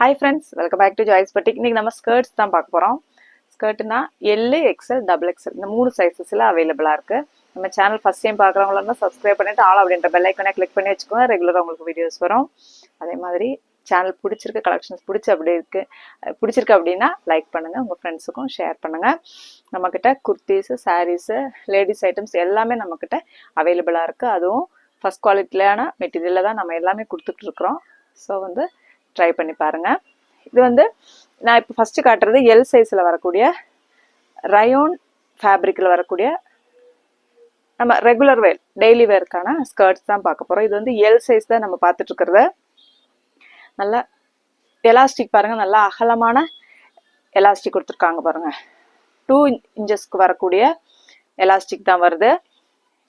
Hi friends, welcome back to Joyce Boutique. இன்னைக்கு நம்ம skirts தான் பார்க்க போறோம். ஸ்கர்ட்னா எல், எக்ஸ்எல், டபுள் எக்ஸ்எல் இந்த மூணு சைஸஸ்ல அவைலபிளா இருக்கு. நம்ம சேனல் ஃபர்ஸ்ட் டைம் பார்க்குறவங்களா இருந்தால் சப்ஸ்கிரைப் பண்ணிட்டு ஆல் அப்படின்ற பெல் ஐக்கனை கிளிக் பண்ணி வச்சுக்கோங்க. ரெகுலராக உங்களுக்கு வீடியோஸ் வரும். அதே மாதிரி சேனல் பிடிச்சிருக்கு, கலெக்ஷன்ஸ் பிடிச்சிருக்கு அப்படின்னா லைக் பண்ணுங்க, உங்க ஃப்ரெண்ட்ஸுக்கும் ஷேர் பண்ணுங்க. நம்மக்கிட்ட குர்த்திஸ், சாரீஸ், லேடிஸ் ஐட்டம்ஸ் எல்லாமே நம்மக்கிட்ட அவைலபிளா இருக்கு. அதுவும் ஃபர்ஸ்ட் குவாலிட்டியான மெட்டீரியலில் தான் நம்ம எல்லாமே கொடுத்துட்டு இருக்கிறோம். ஸோ வந்து ட்ரை பண்ணி பாருங்க. இது வந்து நான் இப்போ ஃபர்ஸ்ட் காட்டுறது எல் சைஸ்ல வரக்கூடிய ரயோன் ஃபேப்ரிக்ல வரக்கூடிய நம்ம ரெகுலர் வேர் டெய்லி வேர்க்கான ஸ்கர்ட்ஸ் தான் பார்க்க போறோம். இது வந்து எல் சைஸ் தான் நம்ம பார்த்துட்டு இருக்கிறது. நல்லா எலாஸ்டிக் பாருங்க, நல்லா அகலமான எலாஸ்டிக் கொடுத்துருக்காங்க பாருங்க. 2 இன்ச்சஸ்க்கு வரக்கூடிய எலாஸ்டிக் தான் வருது.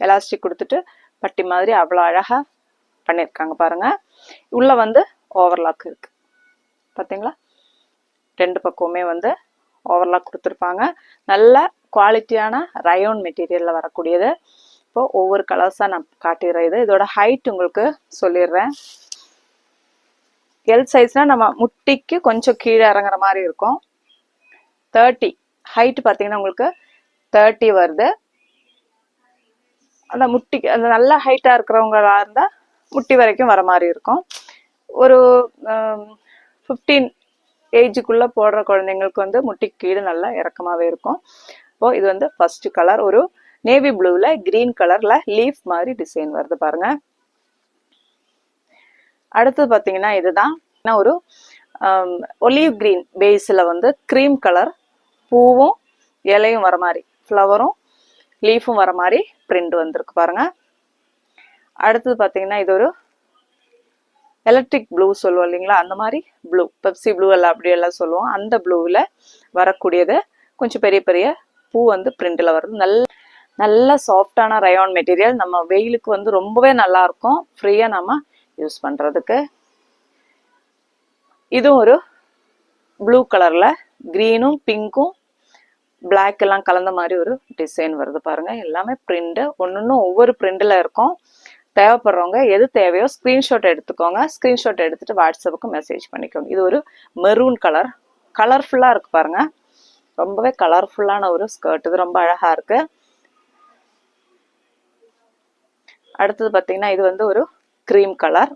எலாஸ்டிக் கொடுத்துட்டு பட்டி மாதிரி அவ்வளோ அழகா பண்ணியிருக்காங்க பாருங்க. உள்ள வந்து ஓவர்லாக் இருக்கு பார்த்தீங்களா, ரெண்டு பக்கமுமே வந்து ஓவர்லாக் கொடுத்துருப்பாங்க. நல்ல குவாலிட்டியான ரயோன் மெட்டீரியலில் வரக்கூடியது. இப்போ ஒவ்வொரு கலர்ஸாக நான் காட்டிடுறேன். இதோட ஹைட் உங்களுக்கு சொல்லிடுறேன். எல் சைஸ்னா நம்ம முட்டிக்கு கொஞ்சம் கீழே இறங்குற மாதிரி இருக்கும். 30 ஹைட் பார்த்தீங்கன்னா உங்களுக்கு 30 வருது. அந்த முட்டிக்கு அந்த நல்ல ஹைட்டாக இருக்கிறவங்களா இருந்தால் முட்டி வரைக்கும் வர மாதிரி இருக்கும். ஒரு 15 ஏஜுக்குள்ள போடுற குழந்தைங்களுக்கு வந்து முட்டிக்கு கீழே நல்லா இறக்கமாவே இருக்கும். இப்போ இது வந்து ஃபர்ஸ்ட் கலர் ஒரு நேவி ப்ளூல கிரீன் கலர்ல லீஃப் மாதிரி டிசைன் வருது பாருங்க. அடுத்தது பார்த்தீங்கன்னா இதுதான் ஒரு ஒலிவ் கிரீன் பேஸ்ல வந்து கிரீம் கலர் பூவும் இலையும் வர மாதிரி, ஃப்ளவரும் லீஃபும் வர மாதிரி பிரிண்ட் வந்திருக்கு பாருங்க. அடுத்தது பார்த்தீங்கன்னா இது ஒரு எலக்ட்ரிக் ப்ளூ சொல்லுவோம் இல்லைங்களா, அந்த மாதிரி ப்ளூ, பெப்சி ப்ளூ எல்லாம் அப்படி எல்லாம் சொல்லுவோம். அந்த ப்ளூவில் வரக்கூடியது கொஞ்சம் பெரிய பெரிய பூ வந்து பிரிண்டில் வருது. நல்ல சாஃப்டான ரயான் மெட்டீரியல். நம்ம வெயிலுக்கு வந்து ரொம்பவே நல்லா இருக்கும், ஃப்ரீயாக நம்ம யூஸ் பண்ணுறதுக்கு. இதுவும் ஒரு ப்ளூ கலரில் க்ரீனும் பிங்க்கும் பிளாக் எல்லாம் கலந்த மாதிரி ஒரு டிசைன் வருது பாருங்க. எல்லாமே பிரிண்ட், ஒன்று ஒவ்வொரு பிரிண்டில் இருக்கும். தேவைப்படுறவங்க எது தேவையோ ஸ்க்ரீன்ஷாட் எடுத்துக்கோங்க. ஸ்க்ரீன்ஷாட் எடுத்துட்டு வாட்ஸ்அப்புக்கு மெசேஜ் பண்ணிக்கோங்க. இது ஒரு மெரூன் கலர், கலர்ஃபுல்லாக இருக்கு பாருங்க. ரொம்பவே கலர்ஃபுல்லான ஒரு ஸ்கர்ட். இது ரொம்ப அழகா இருக்கு. அடுத்தது பார்த்தீங்கன்னா இது வந்து ஒரு கிரீம் கலர்,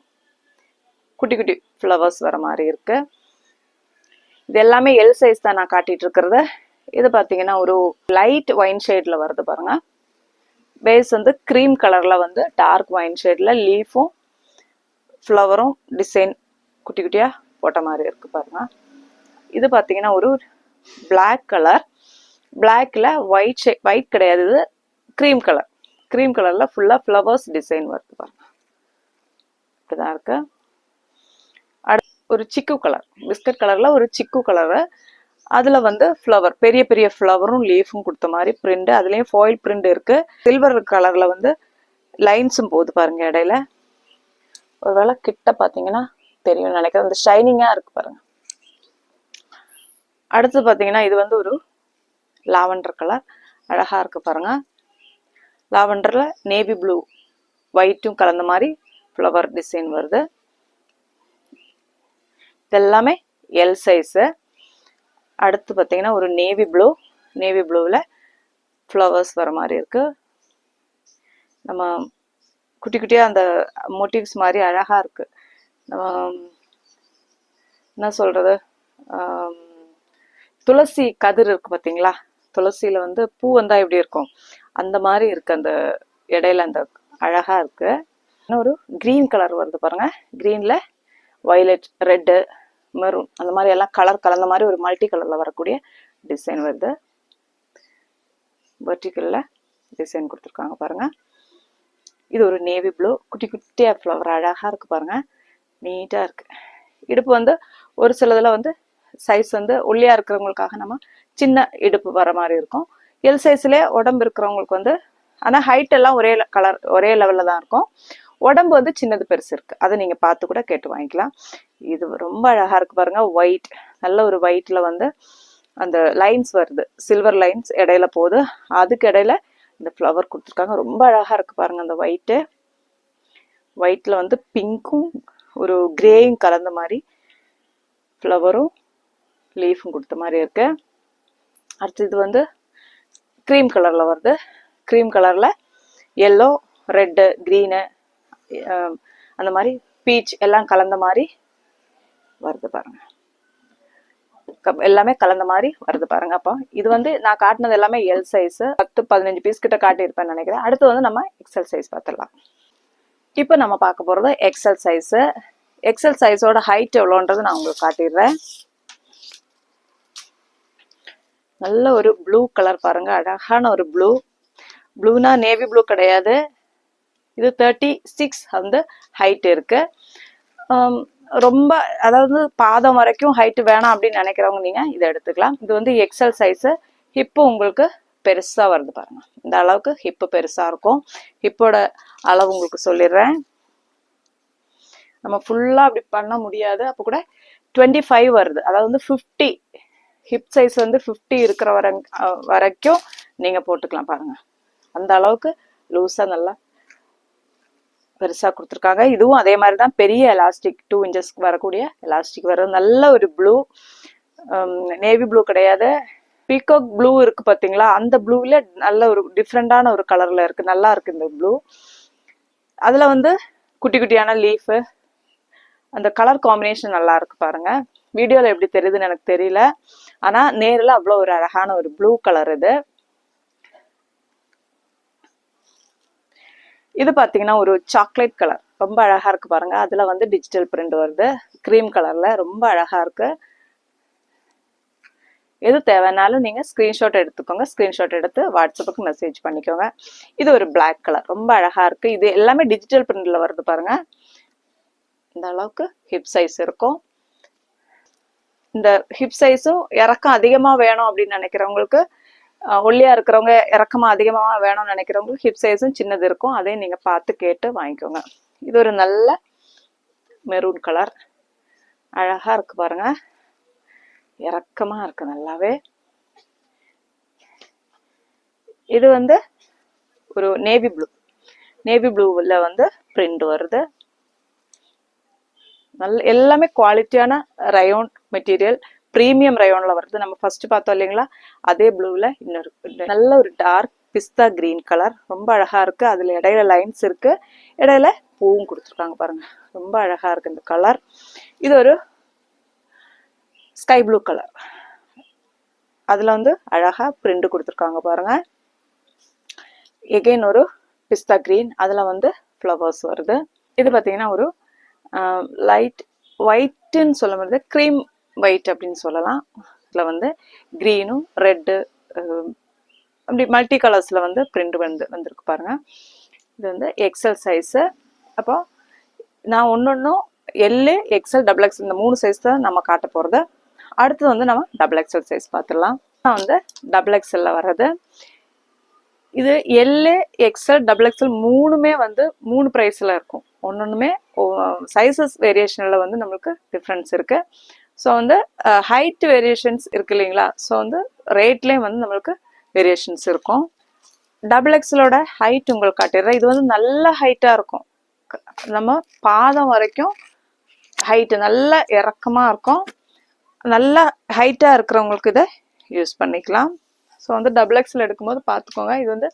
குட்டி குட்டி ஃப்ளவர்ஸ் வர மாதிரி இருக்கு. இது எல்லாமே எல் சைஸ் தான் நான் காட்டிட்டு இருக்கிறது. இது பார்த்தீங்கன்னா ஒரு லைட் ஒயின் ஷேட்ல வருது பாருங்க. பேஸ் வந்து கிரீம் கலர்ல வந்து டார்க் ஒயின் ஷேட்ல லீஃபும் ஃப்ளவரும் டிசைன் குட்டி குட்டியா போட்ட மாதிரி இருக்கு பாருங்க. இது பார்த்தீங்கன்னா ஒரு பிளாக் கலர், பிளாக்ல ஒயிட் கிடையாது, இது கிரீம் கலர். கிரீம் கலர்ல ஃபுல்லா ஃப்ளவர்ஸ் டிசைன் வருது பாருங்க. இப்படிதான் இருக்கு. ஒரு சிக்கு கலர், பிஸ்கட் கலர்ல ஒரு சிக்கு கலர், அதுல வந்து ஃப்ளவர், பெரிய பெரிய ஃப்ளவரும் லீஃபும் கொடுத்த மாதிரி பிரிண்ட். அதுலயும் ஃபாயில் பிரிண்ட் இருக்கு. சில்வர் கலர்ல வந்து லைன்ஸும் போகுது பாருங்க இடையில. ஒருவேளை கிட்ட பாத்தீங்கன்னா தெரியும் நினைக்கிறேன், அந்த ஷைனிங்கா இருக்கு பாருங்க. அடுத்து பாத்தீங்கன்னா இது வந்து ஒரு லாவெண்டர் கலர், அழகா இருக்கு பாருங்க. லாவெண்டர்ல நேவி ப்ளூ ஒயிட்டும் கலந்த மாதிரி ஃப்ளவர் டிசைன் வருது. இதெல்லாமே எல் சைஸ். அடுத்து பார்த்தீங்கன்னா ஒரு நேவி ப்ளூவில் ஃப்ளவர்ஸ் வர மாதிரி இருக்கு. நம்ம குட்டி குட்டியாக அந்த மோட்டிவ்ஸ் மாதிரி அழகாக இருக்கு. நம்ம என்ன சொல்றது, துளசி கதிர் இருக்கு பார்த்தீங்களா, துளசியில் வந்து பூ வந்தால் எப்படி இருக்கும் அந்த மாதிரி இருக்கு. அந்த இடையில அந்த அழகாக இருக்கு. ஒரு க்ரீன் கலர் வருது பாருங்க. க்ரீனில் வயலட், ரெட்டு, மெரூன் அந்த மாதிரி எல்லாம் கலர் கலந்த மாதிரி ஒரு மல்டி கலர்ல வரக்கூடிய டிசைன் வருது. வெர்டிகல்ல டிசைன் கொடுத்துருக்காங்க பாருங்க. இது ஒரு நேவி ப்ளூ, குட்டி குட்டியா ஃப்ளவர் அழகா இருக்கு பாருங்க, நீட்டா இருக்கு. இடுப்பு வந்து ஒரு சிலதுல வந்து சைஸ் வந்து ஒல்லியா இருக்கிறவங்களுக்காக நம்ம சின்ன இடுப்பு வர மாதிரி இருக்கும். எல் சைஸ்ல உடம்பு இருக்கிறவங்களுக்கு வந்து, ஆனா ஹைட் எல்லாம் ஒரே கலர் ஒரே லெவல்ல தான் இருக்கும். உடம்பு வந்து சின்னது பெருசு இருக்கு, அதை நீங்க பார்த்து கூட கேட்டு வாங்கிக்கலாம். இது ரொம்ப அழகா இருக்கு பாருங்க. ஒயிட், நல்ல ஒரு ஒயிட்ல வந்து அந்த லைன்ஸ் வருது, சில்வர் லைன்ஸ் இடையில போகுது. அதுக்கு இடையில இந்த ஃப்ளவர் கொடுத்துருக்காங்க. ரொம்ப அழகா இருக்கு பாருங்க. அந்த ஒயிட்ல வந்து பிங்க்கும் ஒரு கிரேயும் கலந்த மாதிரி ஃப்ளவரும் லீஃபும் கொடுத்த மாதிரி இருக்கு. அடுத்து இது வந்து க்ரீம் கலரில் வருது. க்ரீம் கலரில் எல்லோ, ரெட்டு, க்ரீனு, அந்த மாதிரி பீச் எல்லாம் கலந்த மாதிரி வருது பாருங்க. எல்லாமே கலந்த மாதிரி வருது பாருங்க. அப்போ இது வந்து நான் காட்டினது எல்லாமே எல் சைஸ், 10-15 பீஸ் கிட்ட காட்டியிருப்பேன்னு நினைக்கிறேன். அடுத்து வந்து நம்ம எக்ஸல் சைஸ் பார்த்துடலாம். இப்போ நம்ம பார்க்க போகிறது எக்ஸல் சைஸு. எக்ஸல் சைஸோட ஹைட் எவ்வளோன்றது நான் உங்களுக்கு காட்டிடுறேன். நல்ல ஒரு ப்ளூ கலர் பாருங்க, அழகான ஒரு ப்ளூ. ப்ளூனா நேவி ப்ளூ கிடையாது. இது 36 வந்து ஹைட் இருக்கு. ரொம்ப அதாவது பாதம் வரைக்கும் ஹைட் வேணாம் அப்படின்னு நினைக்கிறவங்க நீங்க இதை எடுத்துக்கலாம். இது வந்து எக்ஸல் சைஸு. ஹிப்பு உங்களுக்கு பெருசா வருது பாருங்க. இந்த அளவுக்கு ஹிப்பு பெருசா இருக்கும். ஹிப்போட அளவு உங்களுக்கு சொல்லிடுறேன். நம்ம ஃபுல்லா அப்படி பண்ண முடியாது. அப்போ கூட 25 வருது. அதாவது வந்து 50 ஹிப் சைஸ் வந்து 50 இருக்கிற வரைக்கும் நீங்க போட்டுக்கலாம் பாருங்க. அந்த அளவுக்கு லூஸா நல்லா பெருசா கொடுத்துருக்காங்க. இதுவும் அதே மாதிரி தான், பெரிய எலாஸ்டிக் 2 இன்ச்சஸ்க்கு வரக்கூடிய எலாஸ்டிக் வரும். நல்ல ஒரு ப்ளூ, நேவி ப்ளூ கிடையாது, பீகாக் ப்ளூ இருக்கு பாத்தீங்களா, அந்த ப்ளூல நல்ல ஒரு டிஃப்ரெண்டான ஒரு கலர்ல இருக்கு. நல்லா இருக்கு இந்த ப்ளூ. அதுல வந்து குட்டி குட்டியான லீஃபு, அந்த கலர் காம்பினேஷன் நல்லா இருக்கு பாருங்க. வீடியோல எப்படி தெரியுதுன்னு எனக்கு தெரியல, ஆனா நேரில் அவ்வளோ ஒரு அழகான ஒரு ப்ளூ கலர் இது. இது பாத்தீங்கன்னா ஒரு சாக்லேட் கலர், ரொம்ப அழகா இருக்கு பாருங்க. அதுல வந்து டிஜிட்டல் பிரிண்ட் வருது, கிரீம் கலர்ல, ரொம்ப அழகா இருக்கு. எது தேவைனாலும் நீங்க ஸ்கிரீன்ஷாட் எடுத்துக்கோங்க. ஸ்கிரீன்ஷாட் எடுத்து வாட்ஸ்அப்புக்கு மெசேஜ் பண்ணிக்கோங்க. இது ஒரு பிளாக் கலர், ரொம்ப அழகா இருக்கு. இது எல்லாமே டிஜிட்டல் பிரிண்ட்ல வருது பாருங்க. இந்த அளவுக்கு ஹிப் சைஸ் இருக்கும். இந்த ஹிப் சைஸும் இறக்கம் அதிகமா வேணும் அப்படின்னு நினைக்கிறவங்களுக்கு, ஒல்லியா இருக்கிறவங்க இறக்கமா அதிகமா வேணும்னு நினைக்கிறவங்களுக்கு ஹிப் சைஸும் சின்னது இருக்கும். அதையும் நீங்க பார்த்து கேட்டு வாங்கிக்கோங்க. இது ஒரு நல்ல மெரூன் கலர், அழகா இருக்கு பாருங்க, இறக்கமா இருக்கு நல்லாவே. இது வந்து ஒரு நேவி ப்ளூ, நேவி ப்ளூவில் வந்து பிரிண்ட் வருது. நல்ல எல்லாமே குவாலிட்டியான ரயோன் மெட்டீரியல், பிரீமியம் ரயோன்ல வருது. நம்ம ஃபர்ஸ்ட் பார்த்தோம் இல்லைங்களா, அதே ப்ளூவில் இன்னொரு நல்ல ஒரு டார்க் பிஸ்தா கிரீன் கலர், ரொம்ப அழகா இருக்கு. அதுல இடையில லைன்ஸ் இருக்கு, இடையில பூவும் கொடுத்துருக்காங்க பாருங்க, ரொம்ப அழகா இருக்கு இந்த கலர். இது ஒரு ஸ்கை ப்ளூ கலர், அதுல வந்து அழகா பிரிண்ட் கொடுத்துருக்காங்க பாருங்க. எகெயின் ஒரு பிஸ்தா கிரீன், அதுல வந்து ஃப்ளவர்ஸ் வருது. இது பார்த்தீங்கன்னா ஒரு லைட் ஒயிட்ன்னு சொல்ல முடியாது, க்ரீம் ஒயிட் அப்படின்னு சொல்லலாம். இதில் வந்து க்ரீனும் ரெட்டு அப்படி மல்டி கலர்ஸில் வந்து பிரிண்ட் வந்திருக்கு பாருங்க. இது வந்து எக்ஸல் சைஸு. அப்போ நான் ஒன்றும் எல்லு, எக்ஸல், டபுள் எக்ஸல் இந்த 3 சைஸ் தான் நம்ம காட்ட போகிறது. அடுத்து வந்து நம்ம டபுள் எக்ஸல் சைஸ் பார்த்துடலாம். நான் வந்து டபுள் எக்ஸல்ல வர்றது. இது எல்லு, எக்ஸல், டபுள் எக்ஸல் மூணுமே வந்து 3 ப்ரைஸில் இருக்கும். ஒன்றுமே சைஸஸ் வேரியேஷனில் வந்து நம்மளுக்கு டிஃப்ரென்ஸ் இருக்கு. ஸோ வந்து ஹைட் வேரியேஷன்ஸ் இருக்கு இல்லைங்களா, ஸோ வந்து ரேட்லேயும் வந்து நம்மளுக்கு வேரியேஷன்ஸ் இருக்கும். டபுள் எக்ஸலோட ஹைட் உங்களுக்கு காட்டிடுறேன். இது வந்து நல்ல ஹைட்டாக இருக்கும், நம்ம பாதம் வரைக்கும் ஹைட்டு நல்ல இறக்கமாக இருக்கும். நல்ல ஹைட்டாக இருக்கிறவங்களுக்கு இதை யூஸ் பண்ணிக்கலாம். ஸோ வந்து டபுள் எக்ஸல் எடுக்கும்போது பார்த்துக்கோங்க, இது வந்து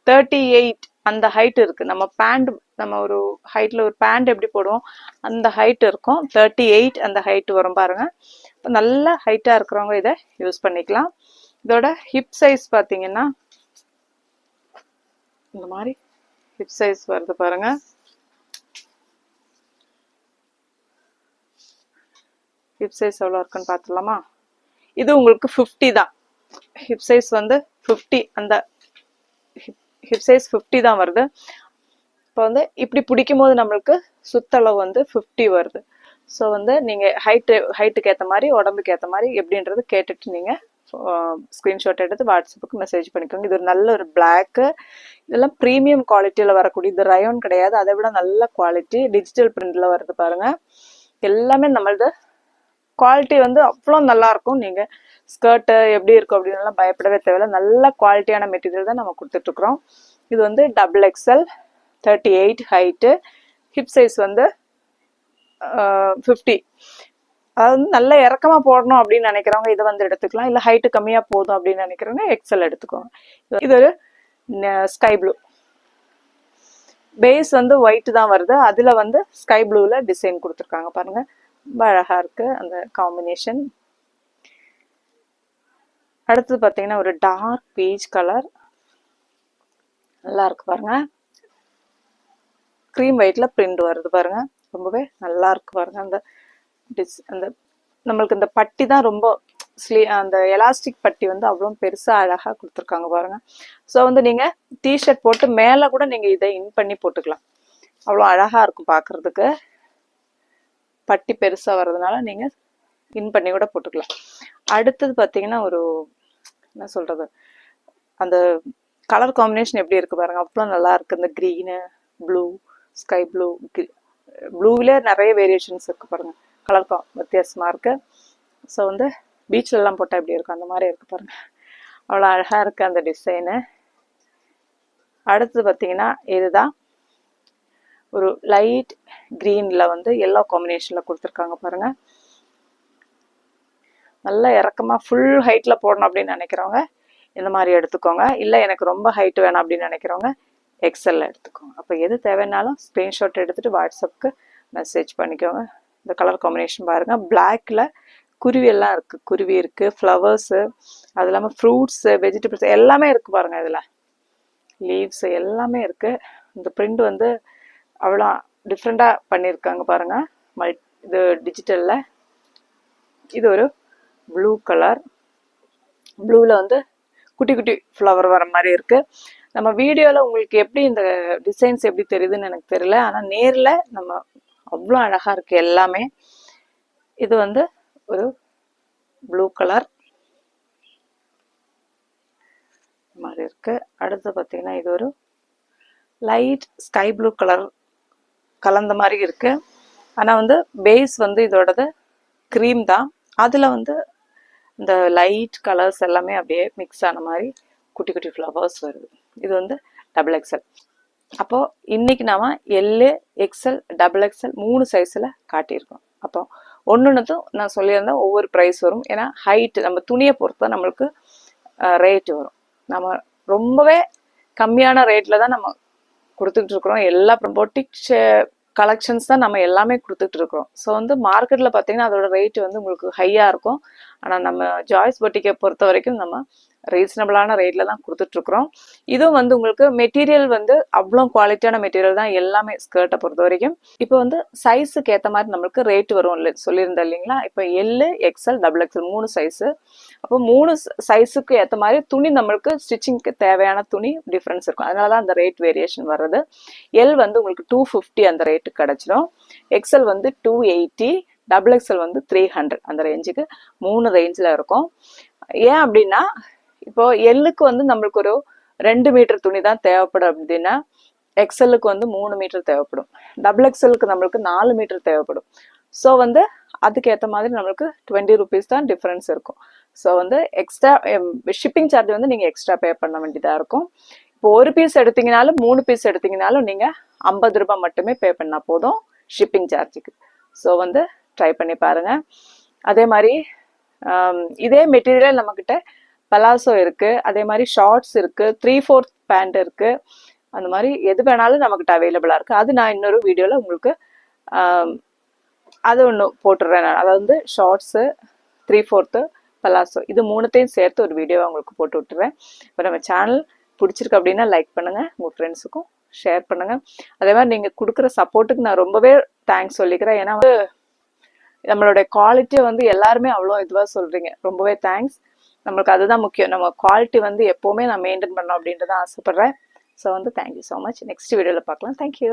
38 அந்த ஹைட் இருக்கு. நம்ம பேண்ட், நம்ம ஒரு ஹைட்ல ஒரு பேண்ட் எப்படி போடுவோம் அந்த ஹைட் இருக்கும், 38 அந்த ஹைட் வரும் பாருங்க. நல்ல ஹைட்டா இருக்கிறவங்க இதை யூஸ் பண்ணிக்கலாம். இதோட ஹிப் சைஸ் பார்த்தீங்கன்னா இந்த மாதிரி ஹிப் சைஸ் வருது பாருங்க. ஹிப் சைஸ் எவ்வளோ இருக்குன்னு பார்த்துலாமா. இது உங்களுக்கு 50 தான். ஹிப் சைஸ் வந்து 50, அந்த ஹிப் சைஸ் 50 தான் வருது. இப்போ வந்து இப்படி பிடிக்கும் போது நம்மளுக்கு சுத்தளவு வந்து 50 வருது. ஸோ வந்து நீங்கள் ஹைட்டுக்கு ஏற்ற மாதிரி, உடம்புக்கு ஏற்ற மாதிரி எப்படின்றது கேட்டுட்டு நீங்கள் ஸ்க்ரீன்ஷாட் எடுத்து வாட்ஸ்அப்புக்கு மெசேஜ் பண்ணிக்கோங்க. இது ஒரு நல்ல ஒரு பிளாக்கு, இதெல்லாம் ப்ரீமியம் குவாலிட்டியில் வரக்கூடிய, இது ரயோன் கிடையாது, அதை விட நல்ல குவாலிட்டி, டிஜிட்டல் பிரிண்டில் வருது பாருங்க. எல்லாமே நம்மளது குவாலிட்டி வந்து அவ்வளோ நல்லா இருக்கும். நீங்கள் ஸ்கர்ட்டு எப்படி இருக்கும் அப்படின்னு பயப்படவே தேவையில்லை. நல்ல குவாலிட்டியான மெட்டீரியல் தான் நம்ம கொடுத்துட்ருக்குறோம். இது வந்து double XL 38 height, hip size வந்து 50. அதாவது வந்து நல்ல இறக்கமா போடணும் அப்படின்னு நினைக்கிறவங்க இதை வந்து எடுத்துக்கலாம். இல்லை ஹைட்டு கம்மியா போதும் அப்படின்னு நினைக்கிறவங்க எக்ஸல் எடுத்துக்கோங்க. இது ஒரு ஸ்கை ப்ளூ பேஸ் வந்து ஒயிட் தான் வருது. அதுல வந்து ஸ்கை ப்ளூல டிசைன் கொடுத்துருக்காங்க பாருங்க, ரொம்ப அழகா இருக்கு அந்த காம்பினேஷன். அடுத்தது பார்த்தீங்கன்னா ஒரு டார்க் பீச் கலர், நல்லா இருக்கு பாருங்க. க்ரீம் ஒயிட்ல பிரிண்ட் வருது பாருங்க, ரொம்பவே நல்லா இருக்கு பாருங்க. அந்த அந்த நம்மளுக்கு இந்த பட்டி தான் ரொம்ப அந்த எலாஸ்டிக் பட்டி வந்து அவ்வளோ பெருசா அழகா கொடுத்துருக்காங்க பாருங்க. ஸோ வந்து நீங்க டிஷர்ட் போட்டு மேல கூட நீங்க இதை இன் பண்ணி போட்டுக்கலாம், அவ்வளோ அழகா இருக்கும் பார்க்கிறதுக்கு. பட்டி பெருசா வர்றதுனால நீங்க இன் பண்ணி கூட போட்டுக்கலாம். அடுத்தது பார்த்தீங்கன்னா ஒரு என்ன சொல்றது, அந்த கலர் காம்பினேஷன் எப்படி இருக்கு பாருங்க, அவ்வளோ நல்லா இருக்கு. இந்த க்ரீனு, ப்ளூ, ஸ்கை ப்ளூ, ப்ளூவில நிறைய வேரியேஷன்ஸ் இருக்கு பாருங்க, கலர் வித்தியாசமா இருக்கு. ஸோ வந்து பீச்ல எல்லாம் போட்டால் எப்படி இருக்கும் அந்த மாதிரி இருக்கு பாருங்க, அவ்வளோ அழகா இருக்கு அந்த டிசைனு. அடுத்தது பார்த்தீங்கன்னா இதுதான் ஒரு லைட் கிரீன்ல வந்து எல்லோ காம்பினேஷன்ல கொடுத்துருக்காங்க பாருங்க. நல்லா இறக்கமா ஃபுல் ஹைட்ல போடணும் அப்படின்னு நினைக்கிறவங்க இந்த மாதிரி எடுத்துக்கோங்க. இல்லை எனக்கு ரொம்ப ஹைட் வேணாம் அப்படின்னு நினைக்கிறவங்க எக்ஸல்ல எடுத்துக்கோங்க. அப்போ எது தேவைன்னாலும் ஸ்க்ரீன்ஷாட் எடுத்துட்டு வாட்ஸ்அப்புக்கு மெசேஜ் பண்ணிக்கோங்க. இந்த கலர் காம்பினேஷன் பாருங்க, பிளாக்ல குருவி எல்லாம் இருக்கு, குருவி இருக்கு, ஃப்ளவர்ஸு, அது இல்லாமல் ஃப்ரூட்ஸு, வெஜிடபிள்ஸ் எல்லாமே இருக்கு பாருங்க. இதில் லீவ்ஸ் எல்லாமே இருக்கு. இந்த பிரிண்ட் வந்து அவ்வளோ டிஃப்ரெண்டாக பண்ணியிருக்காங்க பாருங்க. இது டிஜிட்டல்ல. இது ஒரு ப்ளூ கலர், ப்ளூவில் வந்து குட்டி குட்டி ஃப்ளவர் வர மாதிரி இருக்கு. நம்ம வீடியோவில் உங்களுக்கு எப்படி இந்த டிசைன்ஸ் எப்படி தெரியுதுன்னு எனக்கு தெரியல, ஆனால் நேரில் நம்ம அவ்வளோ அழகாக இருக்கு எல்லாமே. இது வந்து ஒரு ப்ளூ கலர் மாதிரி இருக்கு. அடுத்து பார்த்தீங்கன்னா இது ஒரு லைட் ஸ்கை ப்ளூ கலர் கலந்த மாதிரி இருக்கு. ஆனால் வந்து பேஸ் வந்து இதோடது க்ரீம் தான், அதில் வந்து இந்த லைட் கலர்ஸ் எல்லாமே அப்படியே மிக்ஸ் ஆன மாதிரி குட்டி குட்டி ஃப்ளவர்ஸ் வருது. இது வந்து டபுள் எக்ஸல். அப்போ இன்னைக்கு நாம எல், எக்ஸல், டபுள் எக்ஸல் 3 சைஸ்ல காட்டியிருக்கோம். அப்போ ஒன்னொன்னும் நான் சொல்லியிருந்தேன் ஒவ்வொரு ப்ரைஸ் வரும். ஏன்னா ஹைட் நம்ம துணியை பொறுத்து தான் நம்மளுக்கு ரேட் வரும். நம்ம ரொம்பவே கம்மியான ரேட்ல தான் நம்ம கொடுத்துட்டு இருக்கிறோம். எல்லா பொட்டிக் கலெக்ஷன்ஸ் தான் நம்ம எல்லாமே கொடுத்துட்டு இருக்கிறோம். ஸோ வந்து மார்க்கெட்ல பார்த்தீங்கன்னா அதோட ரேட் வந்து உங்களுக்கு ஹையா இருக்கும். ஆனால் நம்ம ஜாய்ஸ் பொட்டிக்கை பொறுத்த வரைக்கும் நம்ம ரீசனபிளான ரேட்ல தான் கொடுத்துட்டு இருக்கிறோம். இதுவும் வந்து உங்களுக்கு மெட்டீரியல் வந்து அவ்வளோ குவாலிட்டியான மெட்டீரியல் தான் எல்லாமே ஸ்கர்ட்டை பொறுத்த வரைக்கும். இப்போ வந்து சைஸுக்கு ஏற்ற மாதிரி நம்மளுக்கு ரேட் வரும் சொல்லியிருந்தேன் இல்லைங்களா. இப்போ L, XL, double XL 3 size. அப்போ 3 சைஸுக்கு ஏற்ற மாதிரி துணி நம்மளுக்கு ஸ்டிச்சிங்க்கு தேவையான துணி டிஃப்ரென்ஸ் இருக்கும். அதனால தான் அந்த ரேட் வேரியேஷன் வர்றது. எல் வந்து உங்களுக்கு 250 அந்த ரேட்டு கிடைச்சிடும். எக்ஸ்எல் வந்து 280, டபுள் எக்ஸ்எல் வந்து 300. அந்த ரேஞ்சுக்கு 3 ரேஞ்சில் இருக்கும். ஏன் அப்படின்னா இப்போ எல்லுக்கு வந்து நம்மளுக்கு ஒரு 2 மீட்டர் துணி தான் தேவைப்படும் அப்படின்னா எக்ஸ்எல்லுக்கு வந்து 3 மீட்டர் தேவைப்படும். டபுள் எக்ஸ்எல்லுக்கு நம்மளுக்கு 4 மீட்டர் தேவைப்படும். ஸோ வந்து அதுக்கு ஏற்ற மாதிரி நம்மளுக்கு 20 ரூபீஸ் தான் டிஃப்ரென்ஸ் இருக்கும். ஸோ வந்து எக்ஸ்ட்ரா ஷிப்பிங் சார்ஜ் வந்து நீங்கள் எக்ஸ்ட்ரா பே பண்ண வேண்டியதாக இருக்கும். இப்போ ஒரு பீஸ் எடுத்தீங்கனாலும் 3 பீஸ் எடுத்தீங்கனாலும் நீங்கள் 50 ரூபாய் மட்டுமே பே பண்ணால் போதும் ஷிப்பிங் சார்ஜுக்கு. ஸோ வந்து ட்ரை பண்ணி பாருங்க. அதே மாதிரி இதே மெட்டீரியல் நம்மக்கிட்ட பலாசோ இருக்கு, அதே மாதிரி ஷார்ட்ஸ் இருக்கு, 3/4 பேண்ட் இருக்கு. அந்த மாதிரி எது வேணாலும் நம்மகிட்ட அவைலபிளா இருக்கு. அது நான் இன்னொரு வீடியோல உங்களுக்கு அது ஒன்று போட்டுடுறேன். நான் அதாவது வந்து ஷார்ட்ஸு, 3/4 பலாசோ இது 3த்தையும் சேர்த்து ஒரு வீடியோவை உங்களுக்கு போட்டு விட்டுறேன். இப்போ நம்ம சேனல் பிடிச்சிருக்கு அப்படின்னா லைக் பண்ணுங்க, உங்க ஃப்ரெண்ட்ஸுக்கும் ஷேர் பண்ணுங்க. அதே மாதிரி நீங்க கொடுக்குற சப்போர்ட்டுக்கு நான் ரொம்பவே தேங்க்ஸ் சொல்லிக்கிறேன். ஏன்னா வந்து நம்மளுடைய குவாலிட்டியை வந்து எல்லாருமே அவ்வளோ இதுவாக சொல்றீங்க, ரொம்பவே தேங்க்ஸ். நம்மளுக்கு அதுதான் முக்கியம். நம்ம குவாலிட்டி வந்து எப்போவுமே நான் மெயின்டைன் பண்ணோம் அப்படின்றத ஆசைப்படுறேன். ஸோ வந்து தேங்க்யூ ஸோ மச். நெக்ஸ்ட் வீடியோவில் பார்க்கலாம். தேங்க்யூ.